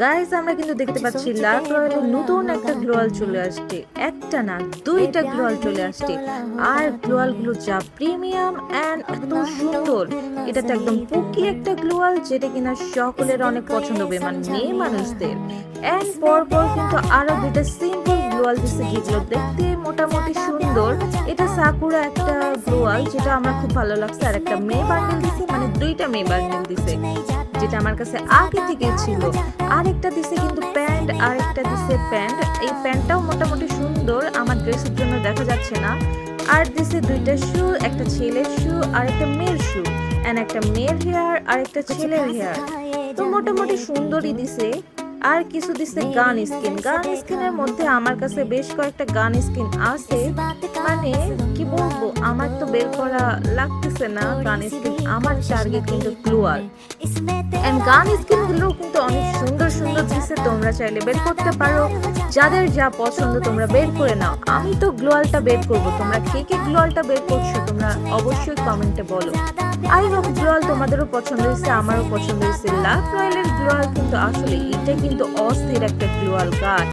Guys আমরা কিন্তু দেখতে পাচ্ছি লাভ রয়্যালের নতুন একটা গ্লোয়াল চলে আসছে। একটা না, দুইটা গ্লোয়াল চলে আসছে। আর গ্লোয়াল গুলো যা প্রিমিয়াম এন্ড এত সুন্দর, এটা তো একদম পুকি একটা গ্লোয়াল, যেটা কিনা সকলের অনেক পছন্দ হবে, মানে মেয়ে মানুষদের। এন্ড পরপর কিন্তু আরো দুইটা সিম্পল গ্লোয়াল দিছে, যেগুলো দেখতে মোটামুটি সুন্দর। এটা সাকুরা একটা গ্লোয়াল, যেটা আমার খুব ভালো লাগছে। আর একটা মেয়ে বান্ডেল দিছে, মানে দুইটা মেয়ে বান্ডেল দিছে, যেটা আমার কাছে আগে থেকে ছিল। আরেকটা দিছে কিন্তু প্যান্ট, আরেকটা দিছে প্যান্ট। এই প্যান্টটাও মোটামুটি সুন্দর, আমার ড্রেসের জন্য দেখা যাচ্ছে না। আর দিছে দুইটা শু, একটা ছেলের শু আর একটা মেয়ের শু, এন্ড একটা মেয়ের হেয়ার আর একটা ছেলের হেয়ার। তো মোটামুটি সুন্দরই দিছে। আর কিছু দিছে গান স্কিন। গান স্কিনের মধ্যে আমার কাছে বেশ কয়েকটা গান স্কিন আছে, মানে কি বলবো, আমার তো বের করা লাগতেছে না গান স্কিন। আমার টার্গেট কিন্তু গ্লোয়াল, এন্ড গান স্কিন গুলো কিন্তু অনেক সুন্দর সুন্দর দিছে। তোমরা চাইলে বের করতে পারো, যাদের যা পছন্দ তোমরা বের করে নাও। আমি তো গ্লোয়ালটা বের করব, তোমরা কে কে গ্লোয়ালটা বের করছো তোমরা অবশ্যই কমেন্টে বলো। আই হোপ গ্লোয়াল তোমাদেরও পছন্দ হয়েছে, আমারও পছন্দ হয়েছে। লাভ রয়্যালের গ্লোয়াল কিন্তু আসলে এটা কিন্তু অস্থির একটা গ্লোয়াল গান।